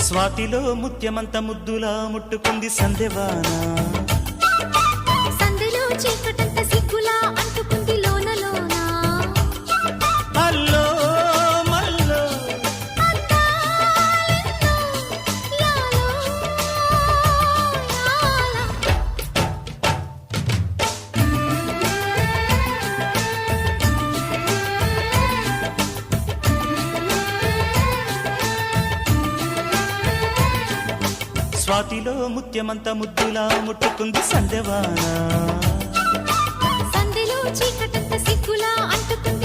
స్వాతిలో ముత్యమంత ముద్దులా ముట్టుకుంది సందెవాన. సందెలో చీకటంత సిగ్గులా అంటుకుంది లోన లోన. అల్లో మల్లో అందాలెన్నో లాలో లాలా. స్వాతిలో ముత్యమంత ముద్దులా ముట్టుకుంది సందెవాన. సందెలో చీకటంత సిగ్గులా అంటుకుంది